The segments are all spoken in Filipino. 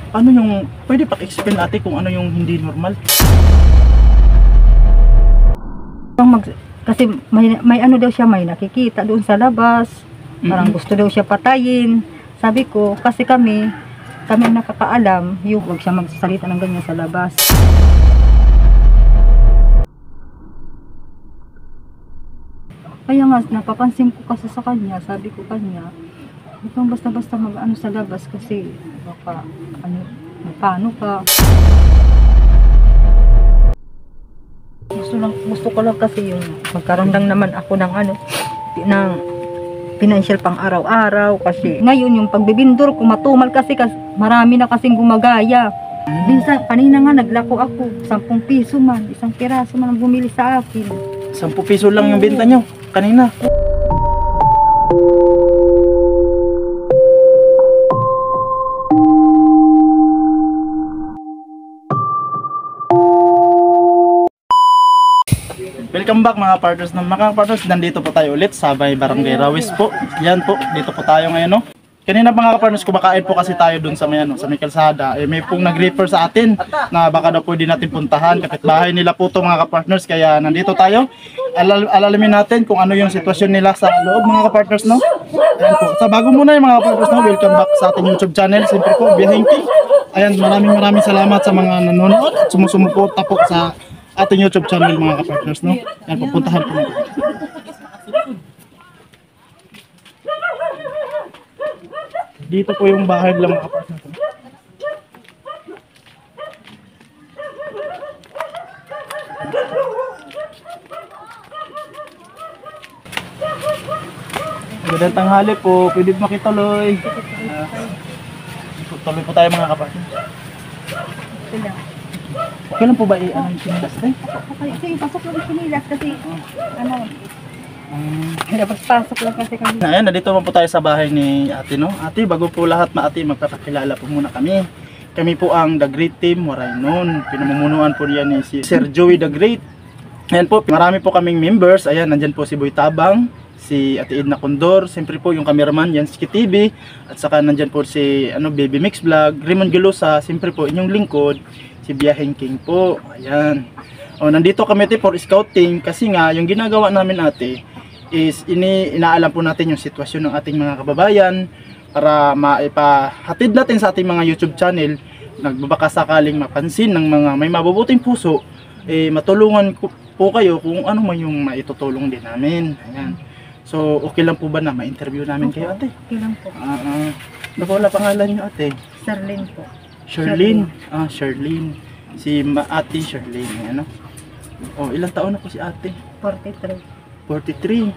Ano yung, pwede pa-explain ate kung ano yung hindi normal? Kasi may ano daw siya, may nakikita doon sa labas. Parang gusto daw siya patayin. Sabi ko, kasi kami ang nakakaalam, yung huwag siya magsasalita ng ganyan sa labas. Kaya nga, napapansin ko kasi sa kanya, sabi ko kanya, huwag kang basta-basta mag-ano sa labas kasi baka, paano ka. Gusto ko lang kasi yung magkaroon lang naman ako ng ng financial pang araw-araw kasi ngayon yung pagbibindor ko matumal kasi marami na kasing gumagaya. Minsan, kanina nga naglako ako, 10 piso man, 1 piraso man ang bumili sa akin. 10 piso lang yung benta nyo kanina. Welcome back mga partners. Mga partners, nandito po tayo ulit sa Barangay Rawis po. Yan po, dito po tayo ngayon, no. Kanina mga partners, kumakain po kasi tayo dun sa may kalsada. May pong nag-refer sa atin na baka daw pwede natin puntahan. Kapitbahay nila po to mga partners, kaya nandito tayo. Alalamin natin kung ano yung sitwasyon nila sa loob mga partners, no. Ayan po. Sa bago muna yung mga partners, no, welcome back sa ating YouTube channel. Siyempre po, Biyaheng King. Ayan, maraming salamat sa mga nanonood at sumusumuporta po sa ating YouTube channel mga partners, no. Ayan, pupuntahan po natin. Dito po yung bahay lang mga partners. Magandang tanghali po, pwede makituloy. Tuloy po tayo mga kapatid. Okay lang po ba i-ano yung sinilas tayo? Sige, pasok lang yung sinilas kasi pasok lang kasi kami. Ayan, nandito naman po tayo sa bahay ni ate, no. Ate, bago po lahat ate, magpapakilala po muna kami. Kami po ang The Great Team Moraynon. Pinamumunuan po niya ni si Sir Joey The Great. Ayan po, marami po kaming members. Ayan, nandyan po si Boy Tabang, si Ate Edna Condor, siyempre po yung cameraman Yansky TV, at saka nandyan po si Baby Mix Vlog, Raymond Gelosa, siyempre po inyong lingkod, si Biyaheng King po. Ayan. O, nandito kami ate for scouting kasi nga yung ginagawa namin ate is inaalam po natin yung sitwasyon ng ating mga kababayan para maipahatid natin sa ating mga YouTube channel. Nagbabaka sakaling mapansin ng mga may mabubuting puso, matulungan po kayo kung ano man yung maitutulong din namin. Ayan. So, okay lang po ba na ma-interview namin kayo ate? Okay lang po. Ano po wala pangalan nyo ate? Sherlyn po. Sherlyn. Sherlyn. Si ate Sherlyn. Ano? Oh, ilang taon na po si ate? 43. 43.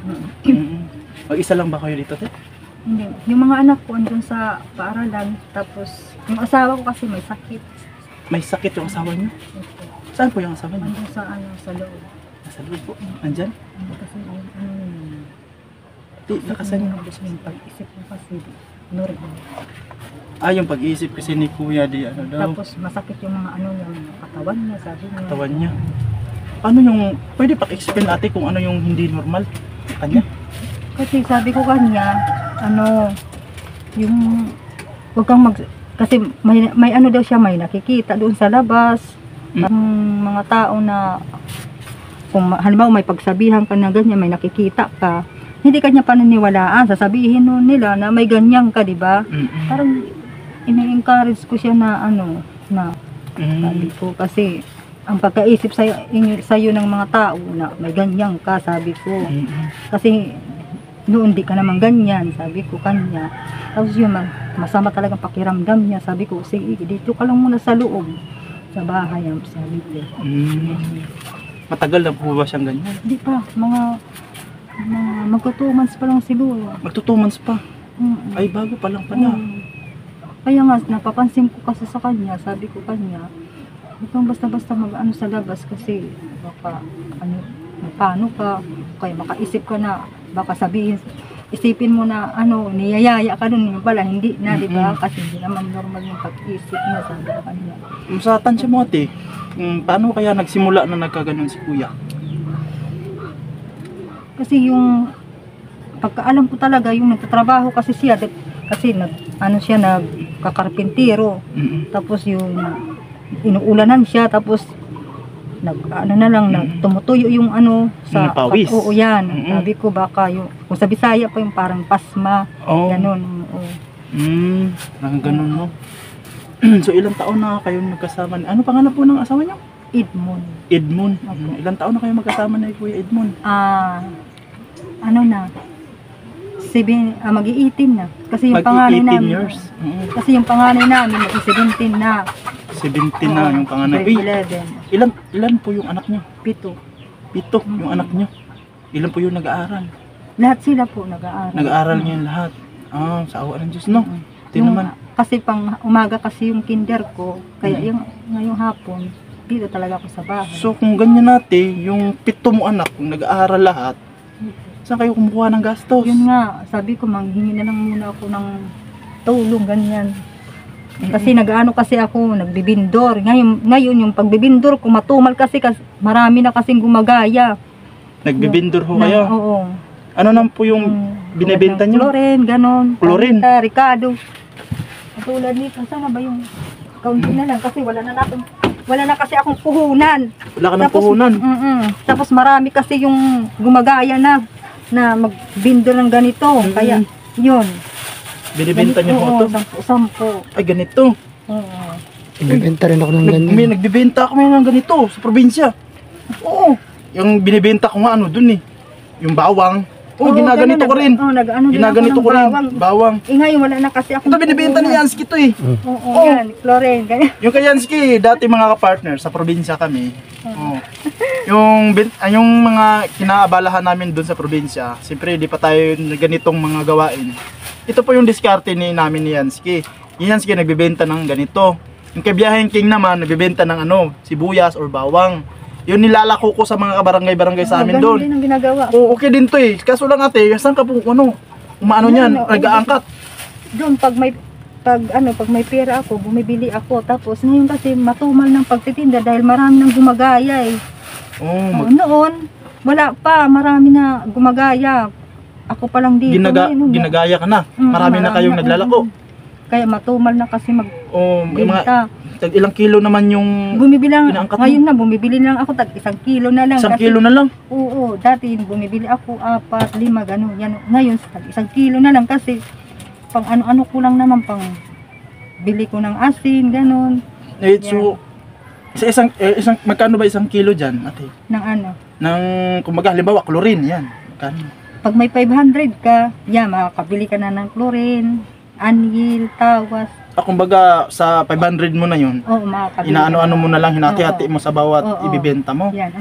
Mag-isa lang ba kayo dito ate? Hindi. Yung mga anak ko andun sa paaralan. Tapos, yung asawa ko kasi may sakit. May sakit yung asawa niyo? Saan po yung asawa niyo? Andun sa sa loob. Nasa loob po. Andyan? Kasi Nakasan niyo? yung pag-isip ko kasi normal. Yung pag-iisip kasi ni kuya di ano daw. Tapos masakit yung mga yung katawan niya, sabi niya. Katawan niya. Ano yung, pwede pa-explain ate kung ano yung hindi normal kanya? Kasi sabi ko kanya, yung wag kang kasi may ano daw siya, may nakikita doon sa labas. Ang mga tao na kung halimbawa may pagsabihan ka na ganyan, may nakikita ka, hindi kanya paniniwalaan, sasabihin nun nila na may ganyan ka, di ba? Parang ini-encourage ko siya na sabi ko kasi ang pagkaisip sa'yo ng mga tao na may ganyan ka, sabi ko. Kasi noon di ka naman ganyan, sabi ko kanya. Tapos yun, masama talagang pakiramdam niya, sabi ko, sige, dito ka lang muna sa loob, sa bahay, sabi ko. Matagal na po ba siyang ganyan? Hindi pa, magka 2 months pa lang siguro. Magto 2 months pa? Ay, bago pa lang pala. Kaya nga, napapansin ko kasi sa kanya, sabi ko kanya, huwag kang basta-basta mag-ano sa labas kasi baka paano ka, kaya makaisip ka na, baka isipin mo na niyayaya ka dun, yung pala hindi na, di ba? Kasi hindi naman normal yung pag-isip niya, sabi ko kanya. Sa tansya mo ate, paano kaya nagsimula na nagkaganon si kuya? Kasi yung pagkaalam ko talaga, yung nagtatrabaho kasi siya, kasi ano siya, nagkakarpintero. Mm. Tapos yung inuulanan siya, tapos ano na lang, tumutuyo yung ano sa Pawis. oo yan. Mm-mm. Sabi ko baka yung kung sa Bisaya pa yung parang pasma, Oh. ganun. Oo. Ganun, no? So, ilang taon na kayo magkasama? Ano pangalan po ng asawa niyo? Edmond. Edmond. Opo. Ilang taon na kayo magkasama na Kuya Edmond? Ano na, magi-18 na. Kasi yung panganay 18 namin. years. Kasi yung panganay namin, magi-17 na. 17 na yung panganay. Grade Eh, 11. ilan po yung anak niyo? 7. 7 yung anak niyo. Ilan po yung nag-aaral? Lahat sila po nag-aaral. Nag-aaral ngayon lahat. Sa awa ng Diyos, no? Ito Yung, naman. kasi pang umaga kasi yung kinder ko, kaya Mm. yung ngayong hapon, dito talaga ako sa bahay. So, kung ganyan natin, yung 7 mo anak, kung nag-aaral lahat, saan kayo kumukuha ng gastos? Yun nga, sabi ko, manghingi na lang muna ako ng tulong, ganyan. Kasi nag-ano kasi ako, nagbibindor. Ngayon yung pagbibindor ko, matumal kasi marami na kasing gumagaya. Nagbibindor ho kayo? Oo. Ano naman po yung binibenta nyo? Chlorine, ganon. Chlorine? Paminta, Ricardo. Katulad nito, sana ba yung kaunti na lang kasi wala na kasi akong puhunan. Wala ka ng puhunan? Tapos marami kasi yung gumagaya na magbindor ng ganito. Kaya yun. Binibenta nyo ho ito? Sampo. Ay, ganito. Oo. Nagbibenta rin ako ng ganyan. May nagbibenta ako ngayon ng ganito sa probinsya. Oo. Yung binibenta ko nga dun eh. Yung bawang. Oo, ginaganito ko rin. Ginaganito ko rin. Bawang. Ngayon wala na kasi akong Ito binibenta ni Yansky to eh. Oo, yan. Chlorine. Ganyan. Yung kay Yansky, dati mga kapartner, sa probinsya kami. Oo. Yung mga kinaabalahan namin dun sa probinsya, siyempre di pa tayo ganitong mga gawain. Ito po yung diskarte namin ni Yansky. Yung Yansky nagbibenta ng ganito. Yung kay Biyaheng King naman, nagbibenta ng sibuyas or bawang. Yun nilalako ko sa mga kabarangay-barangay sa amin doon. Ganun din ang ginagawa. Oo, okay din to eh. Kaso lang ate, saan ka po, umaano niyan, nag-aangkat. Doon pag may pera ako, bumibili ako. Tapos ngayon kasi matumal ng pagtitinda dahil marami nang gumagaya eh. Oo, Noon, wala pa, marami na gumagaya. Ako pa lang dito. Ngayon, ginagaya ka na. Marami na kayong naglalako. Kaya matumal na kasi Oo, may mga magbenta. ilang kilo naman yung Bumibili inaangkat mo? ngayon na bumibili lang ako tag 1 kilo na lang. 1 kasi- kilo na lang. Oo, dati bumibili ako 4, 5, gano'n. Ngayon, tag 1 kilo na lang kasi pang ano-ano ko lang naman, pang bili ko ng asin, gano'n. So, magkano ba 1 kilo dyan, ate? Ng ano. Nang, kumbaga, halimbawa, chlorine, yan. Magkano? Pag may 500 ka, makakabili ka na ng chlorine, anil, tawas. Kumbaga, sa 500 mo na yun, Oo, makakabili. inaano-ano mo na lang, hinati-hati mo sa bawat Oo. ibibenta mo. Yan,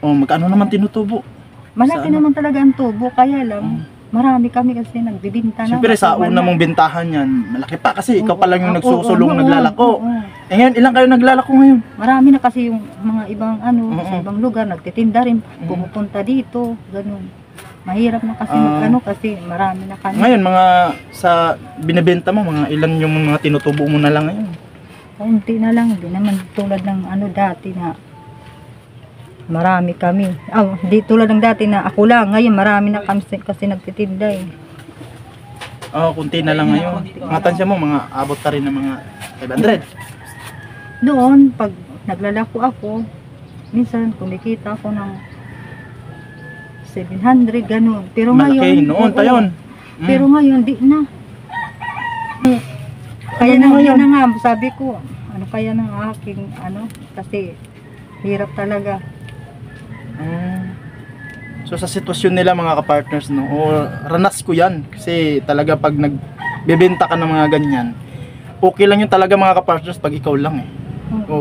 oo. Magkano naman tinutubo? Malaki Sa ano? naman talaga ang tubo, kaya lang, marami kami kasi nagbibinta na. Siyempre, sa matumal una na. mong bintahan yan, malaki pa kasi ikaw pa lang yung Oo, nagsusulong, oo, naglalako. oo. Eh ngayon, ilang kayo naglalako ngayon? Marami na kasi yung mga ibang Oo. sa ibang lugar, nagtitinda rin, pumupunta dito, ganun. Mahirap na kasi kasi marami na kami. Ngayon, mga sa binibenta mo, mga ilan yung mga tinutubo mo na lang ngayon? Kaunti na lang, hindi naman tulad ng dati na marami kami. Di tulad ng dati na ako lang, ngayon marami na kami kasi nagtitinda eh. Kunti na lang ngayon. Mga tansya mo, mga abot pa rin ng mga 500. Doon, pag naglalako ako, minsan kumikita ako ng 700, ganun. Pero Malaki, ngayon, noon oo. pa yun. Pero ngayon, di na. Kaya Ano na, ngayon? yun na nga, sabi ko, ano kaya ng aking, kasi hirap talaga. So sa sitwasyon nila mga kapartners, ranas ko yan. Kasi talaga pag nagbebenta ka ng mga ganyan, okay lang yun talaga mga kapartners pag ikaw lang eh.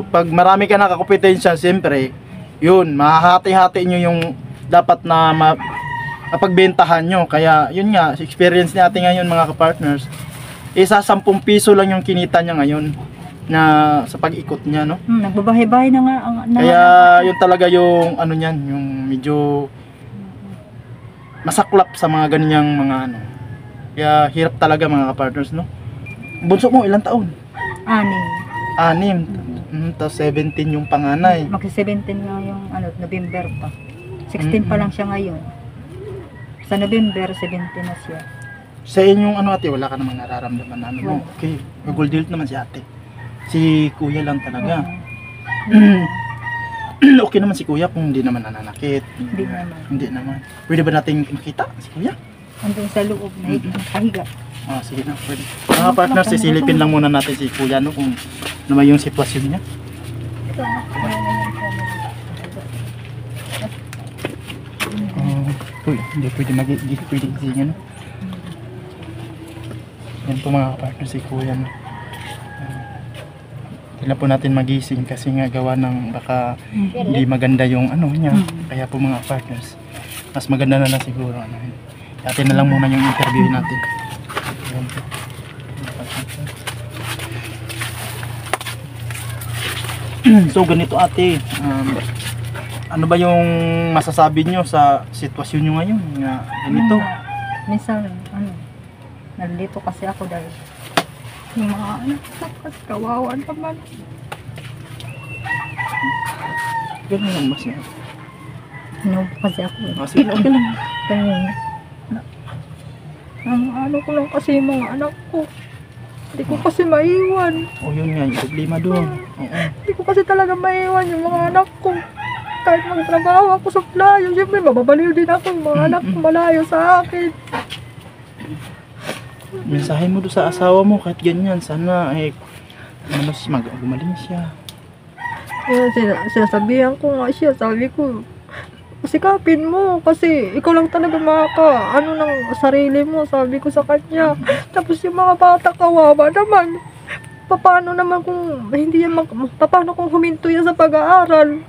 Pag marami ka nakakompetensya, siyempre, yun, mahahati-hati nyo yung dapat na mapagbentahan nyo. Kaya yun nga, experience natin ngayon mga kapartners, isa 10 piso lang yung kinita niya ngayon na sa pag-ikot niya, no? Nagbabahay-bahay na nga. Kaya yun talaga yung niyan, yung medyo masaklap sa mga ganyang mga Kaya hirap talaga mga kapartners, no? Bunso mo ilang taon? 6. Tapos 17 yung panganay. Magsi-17 nga yung November pa. 16 pa lang siya ngayon. Sa November, 17 na siya. Sa inyong ano ate, wala ka namang nararamdaman na ano mo. Okay, gold deal naman si ate. Si kuya lang talaga. Okay naman si kuya kung hindi naman nananakit. Hindi naman. Hindi naman. Pwede ba nating makita si kuya? Andun sa loob na kahiga. Ah, sige na, pwede. Mga partners, sisilipin lang muna natin si kuya no, kung ano ba yung sitwasyon niya. Ito. Uy, hindi pwede pwede gisingin no. Yan po mga partners si kuya no. Hindi na po natin magising kasi nga gawa ng baka hindi maganda yung ano niya. Kaya po mga partners, mas maganda na lang siguro ano. Atin na lang muna yung interview natin. Ayan po. So ganito ate, ano ba yung masasabi nyo sa sitwasyon nyo ngayon nga ganito? Minsan, nalilito kasi ako dahil yung mga anak ko kasi kawawa naman. Ganun lang mas na. Kasi ako. Sige, okay lang. Kaya, ang ano ko lang kasi yung mga anak ko. Hindi ko kasi maiwan. O yun nga, yung problema doon. Oo. Hindi ko kasi talaga maiwan yung mga anak ko. Kahit magtrabaho ako sa playo, siyempre mababaliw din ako yung mga anak ko malayo sa akin. Mensahe mo doon sa asawa mo kahit ganyan, sana gumaling siya. Kaya sinasabihan ko nga siya, sabi ko, sikapin mo kasi ikaw lang talaga ano ng sarili mo, sabi ko sa kanya. Tapos yung mga bata kawawa naman. Paano naman kung hindi yan paano kung huminto yan sa pag-aaral?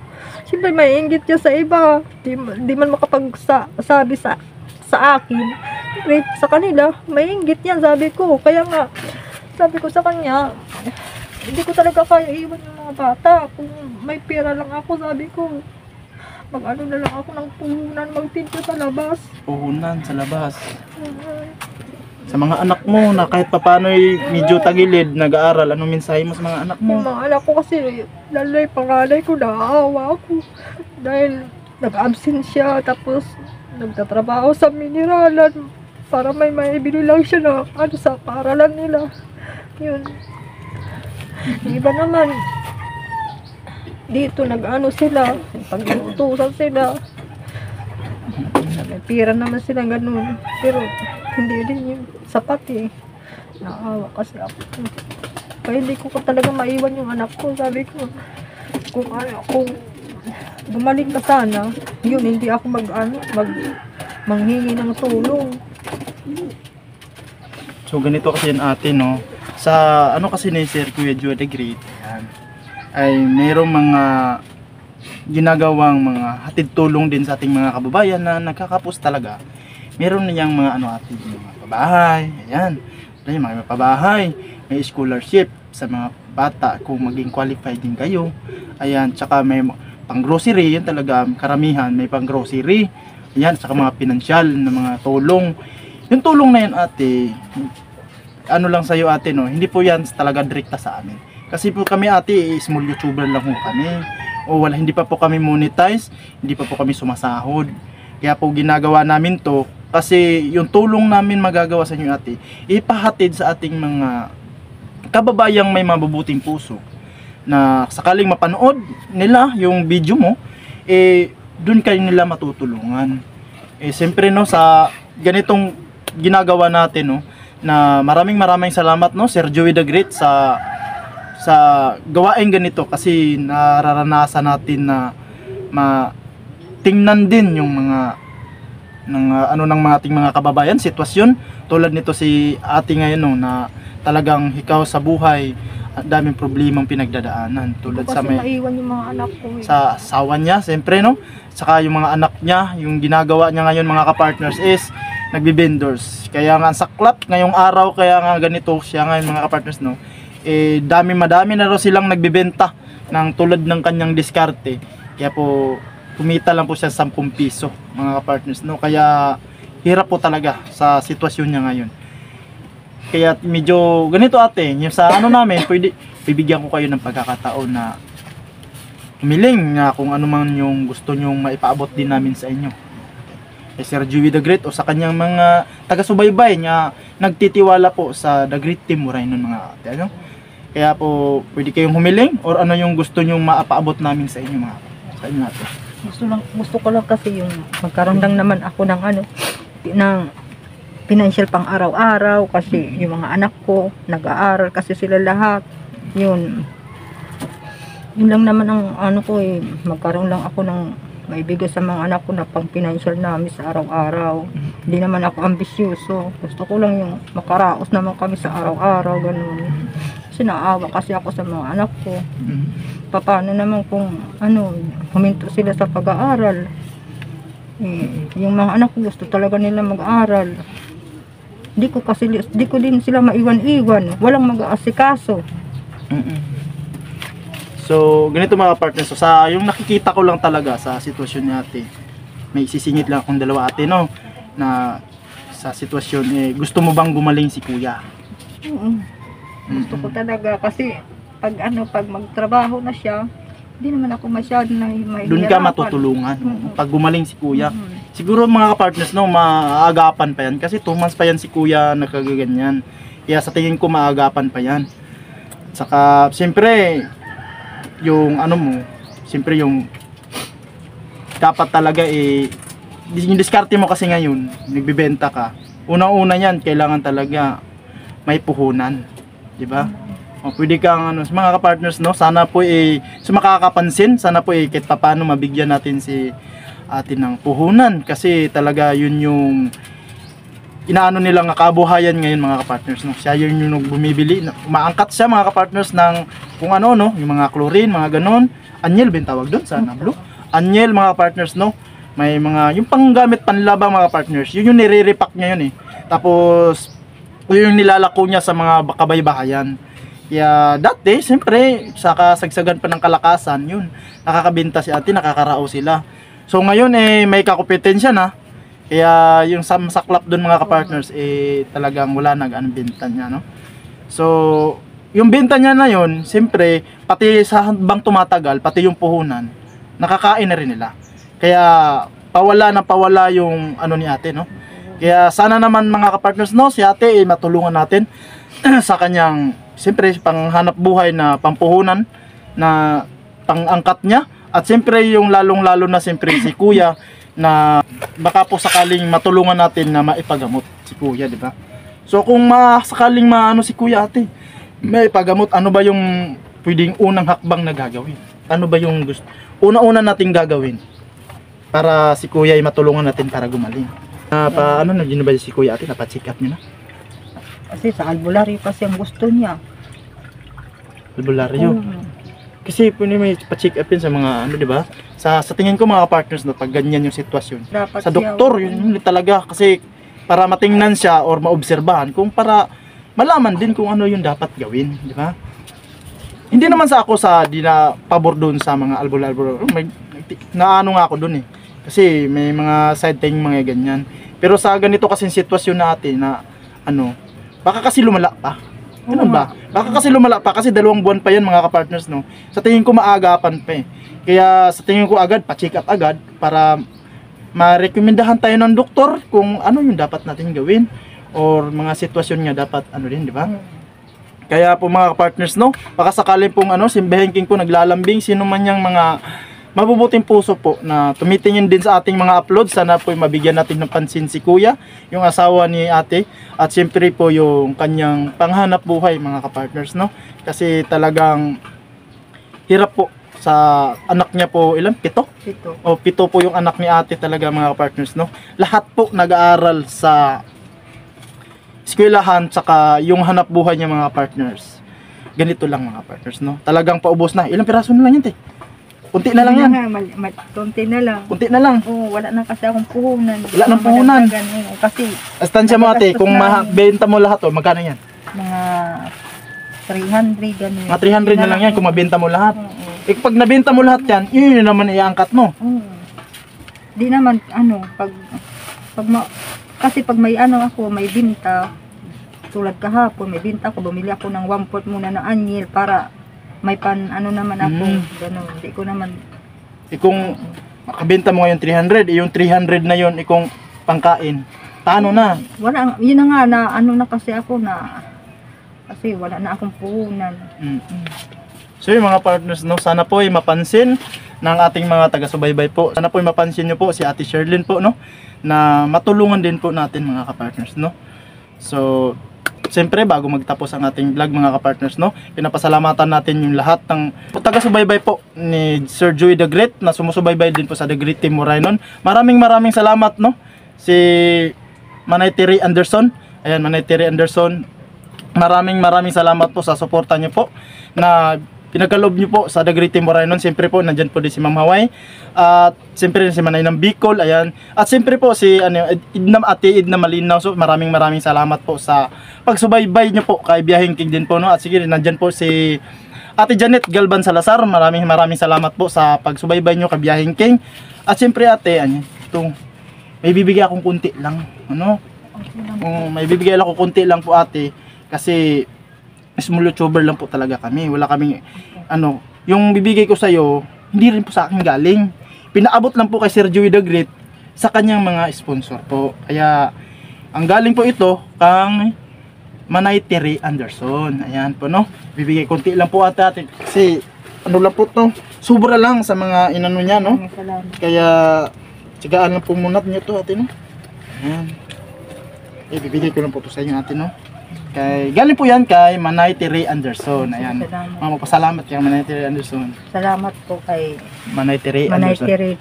Siyempre may inggit niya sa iba. Di man makapagsabi sa akin. Sa kanila, may inggit yan, sabi ko. Kaya nga, sabi ko sa kanya, hindi ko talaga kaya iwan yung mga bata. Kung may pera lang ako, sabi ko, mag-ano na lang ako ng puhunan, magtinto sa labas. Puhunan sa labas. Sa mga anak mo na kahit papano'y medyo tagilid, nag-aaral, anong mensahe mo sa mga anak mo? Yung mga anak ko kasi, lalo yung pangalay ko, naawa ako. Dahil nag-absent siya, tapos nagtatrabaho sa mineralan para may maibili lang siya na ano sa paaralan nila. Yun. Yung iba naman, dito nag-ano sila, pag-utusan sila. May pira naman sila ganun. Pero hindi din yung sapat eh. Naawa kasi ako. Kaya hindi ko talaga maiwan yung anak ko. Sabi ko, kung gumaling ka sana, yun, hindi ako manghingi ng tulong. So ganito kasi yan ate no. Sa ano kasi ni Sir Kuya Joe the Great, yan, ay mayroong mga ginagawang mga hatid tulong din sa ating mga kababayan na nagkakapos talaga. Meron niyang mga ano ate, mga pabahay, ayan. May mga pabahay, may scholarship sa mga bata kung maging qualified din kayo. Ayan, tsaka may pang grocery, yan talaga karamihan may pang grocery. Ayan, tsaka mga pinansyal na mga tulong. Yung tulong na yan ate, ano lang sa'yo ate no, hindi po yan talaga direkta sa amin. Kasi po kami ate, small YouTuber lang po kami. O wala, hindi pa po kami monetize, hindi pa po kami sumasahod. Kaya po ginagawa namin to, kasi yung tulong namin magagawa sa inyo ate, ipahatid sa ating mga kababayang may mabubuting puso. Na sakaling mapanood nila yung video mo, dun kayo nila matutulungan. Siyempre no, sa ganitong ginagawa natin no, na maraming salamat no Sir Joey the Great sa gawain ganito, kasi nararanasan natin na tingnan din yung mga ng mga ating mga kababayan sitwasyon tulad nito si ate ngayon no, na talagang hikaw sa buhay, daming problemang pinagdadaanan tulad sa may maiwan yung mga anak ko sa asawa niya, siyempre no, saka yung mga anak niya, yung ginagawa niya ngayon mga kapartners is nagbe-vendors. Kaya nga saklap ngayong araw, kaya nga ganito siya ngayon mga kapartners no, madami na raw silang nagbebenta ng tulad ng kanyang diskarte. Kaya po kumita lang po siya 10 piso mga kapartners no, kaya hirap po talaga sa sitwasyon niya ngayon. Kaya medyo ganito ate, yung sa ano namin, bibigyan ko kayo ng pagkakataon na humiling na kung ano man yung gusto nyong maipaabot din namin sa inyo. kay Sir Joey the Great o sa kanyang mga taga-subaybay nga nagtitiwala po sa The Great Team Moraynon mga ate. Ano? Kaya po, pwede kayong humiling or ano yung gusto nyong maapaabot namin sa inyo mga sa inyo ate. Gusto ko lang kasi yung magkaroon lang naman ako ng ng financial pang araw-araw kasi yung mga anak ko nag-aaral kasi sila lahat. Yun lang naman ang ko magkaroon lang ako ng maibigay sa mga anak ko na pang financial namin sa araw-araw. Hindi naman ako ambisyoso. Gusto ko lang yung makaraos naman kami sa araw-araw, ganun. Kasi naawa kasi ako sa mga anak ko. Paano naman kung huminto sila sa pag-aaral. Yung mga anak ko gusto talaga nila mag-aaral. Di ko din sila maiwan-iwan. Walang mag-aasikaso. So, ganito mga partners. So, sa yung nakikita ko lang talaga sa sitwasyon ni ate, may isisingit lang akong dalawa ate, no? Na sa sitwasyon, gusto mo bang gumaling si kuya? Gusto ko talaga kasi pag magtrabaho na siya, hindi naman ako masyado mahihirapan. Doon ka matutulungan. Pag gumaling si kuya. Siguro mga partners, no, maagapan pa yan. Kasi 2 months pa yan si kuya nakagaganyan. Kaya sa tingin ko maagapan pa yan. Saka, siyempre, yung siyempre yung dapat talaga yung diskarte mo kasi ngayon, nagbibenta ka. Unang-una yan, kailangan talaga may puhunan, 'di ba? O pwede kang sa mga ka-partners, no, sana po sa makakapansin, sana po kahit papaano mabigyan natin si atin ng puhunan kasi talaga yun yung inaano nilang kabuhayan ngayon mga ka-partners, no. Siya yun yung bumibili, umaangkat siya mga ka-partners ng kung no, yung mga chlorine, mga ganon, anyel ba yung tawag doon sa Nablo? Anyel mga ka-partners, no. May mga yung panggamit panlaba mga partners, yun yung nire-repack niya yun Tapos yun yung nilalako niya sa mga kabay-bahayan. Kaya dati, siyempre, sa kasagsagan pa ng kalakasan, yun, nakakabenta si ate, nakakarao sila. So ngayon may kakompetensya na. Kaya yung saklap doon mga ka-partners talagang wala anong benta niya, no. So yung benta niya na yun, siyempre pati sa habang tumatagal, pati yung puhunan, nakakain na rin nila. Kaya pawala yung ni ate, no. Kaya sana naman mga ka-partners, no, si ate matulungan natin sa kanyang siyempre panghanap buhay na pampuhunan na pangangkat niya at siyempre yung lalong-lalo na siyempre si kuya na baka po sakaling matulungan natin na maipagamot si kuya, di ba? So kung sakaling si kuya ate, maipagamot, ano ba yung pwedeng unang hakbang na gagawin? Ano ba yung gusto? Una-una nating gagawin para si kuya ay matulungan natin para gumaling. Nagino ba si kuya ate? Napa-check up niya na? Kasi sa albularyo kasi ang gusto niya. Albularyo? Kasi pwede may pa-check up yun sa mga di ba? Sa tingin ko mga partners, no, pag ganyan yung sitwasyon, dapat sa doktor yun talaga kasi para matingnan siya or maobserbahan kung para malaman din kung ano yung dapat gawin, di ba? Hindi naman ako di na pabor doon sa mga albularyo. Naano nga ako doon kasi may mga side thing mga ganyan. Pero sa ganito kasi sitwasyon natin na baka kasi lumala pa. Ganun ba? Baka kasi lumala pa kasi 2 buwan pa yan mga ka-partners, no. Sa tingin ko maagapan pa Kaya sa tingin ko agad pa-check up agad para ma-rekomendahan tayo ng doktor kung ano yung dapat natin gawin or mga sitwasyon nga dapat din, di ba? Kaya po mga ka-partners, no, baka sakaling pong simbahin ko naglalambing, sino man yang mga mabubuting puso po na tumitingin din sa ating mga upload, sana po mabigyan natin ng pansin si kuya, yung asawa ni ate, at siyempre po yung kanyang panghanap buhay mga ka-partners, no. Kasi talagang hirap po sa anak niya po, ilan? 7? 7 po yung anak ni ate talaga mga ka-partners, no. Lahat po nag-aaral sa eskwelahan, saka yung hanap buhay niya mga partners. Ganito lang mga partners, no. Talagang paubos na. Ilang piraso na lang yun, Kunti na lang yan. Kunti na lang. Kunti na lang. Oo, wala na kasi akong puhunan. Wala nang puhunan. Kasi astansya mo ate, kung mabenta mo lahat, magkano yan? Mga 300 ganun. Mga 300 na lang yan kung mabenta mo lahat. Pag nabenta mo lahat yan, yun naman iangkat mo. Di naman, kasi pag may ako, may binta, tulad kahapon, may binta ako, bumili ako ng 1/4 muna na anyel para may naman ako, gano'n. Hindi ko naman. Kung makabenta mo ngayon 300, yung 300 na yun, kung pangkain. Paano na? Wala, yun na nga na ano na kasi ako na kasi wala na akong puhunan. So yung mga partners, no, sana po ay mapansin ng ating mga taga-subaybay po. Sana po ay mapansin nyo po si Ate Sherlyn po, no, na matulungan din po natin mga kapartners, no. So siyempre bago magtapos ang ating vlog mga kapartners, no, pinapasalamatan natin yung lahat ng taga-subaybay po ni Sir Joey the Great na sumusubaybay din po sa The Great Team Moraynon. Maraming salamat, no, si Manay Terry Anderson. Ayan, Manay Terry Anderson, maraming salamat po sa suporta niyo po na pinagkaloob niyo po sa The Great Team Moraynon. Siyempre po nandiyan po din si Ma'am Hawaii at siyempre si Manay ng Bicol, ayan, at siyempre po si Ate Idna Malinaw. So maraming salamat po sa pagsubaybay niyo po kay Biyaheng King din po, no. At sige, nandiyan po si Ate Janet Galban Salazar, maraming salamat po sa pagsubaybay niyo kay Biyaheng King. At siyempre ate, ito, may bibigay akong kunti lang, ano, may bibigay ako kunti lang po ate, kasi small YouTuber lang po talaga kami. Wala kaming ano, yung bibigay ko sa iyo, hindi rin po sa akin galing. Pinaabot lang po kay Sir Joey the Great sa kanyang mga sponsor po. Kaya ang galing po ito kang Manay Terry Anderson. Ayan po, no. Bibigay konti lang po ate kasi ano lang po to, sobra lang sa mga inano niya, no. Kaya tigaan lang po muna niyo to ate, no. Ayan. Bibigay ko lang po to sa inyo ate, no. Kay galing po yan kay Manay Terry Anderson. Ayan. Magpasalamat kay Manay Terry Anderson. Salamat po kay Manay Terry Manay Anderson. Terry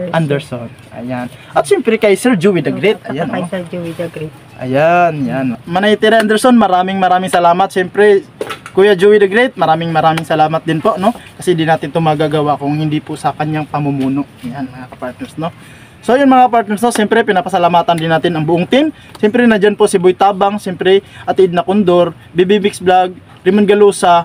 Anderson. Ayan. At siyempre kay Sir Joey the Great. Ayan, kay oh. Sir Joey the Great. Ayan, yan. Manay Terry Anderson, maraming salamat. Siyempre, Kuya Joey the Great, maraming salamat din po, no? Kasi di natin ito magagawa kung hindi po sa kanyang pamumuno. Ayan, mga kapartners, no? So yun mga partners, no, siyempre pinapasalamatan din natin ang buong team. Siyempre nandiyan po si Boy Tabang, siyempre Ate Idna Condor, BB Mix Vlog, Raymond Galusa.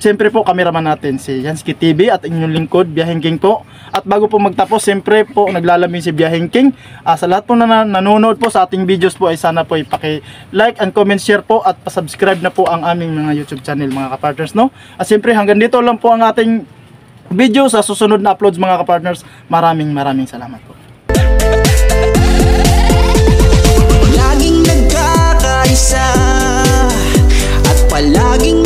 Siyempre po cameraman natin si Yansky TV at inyong lingkod, Biyaheng King po. At bago po magtapos, siyempre po naglalamin si Biyaheng King. Sa lahat po na nanonood po sa ating videos po ay sana po ipaki-like and comment, share po at pa-subscribe na po ang aming mga YouTube channel mga kapartners, no. At siyempre hanggang dito lang po ang ating video. Sa susunod na uploads mga kapartners, maraming salamat po. Laging nagkakaisa at palaging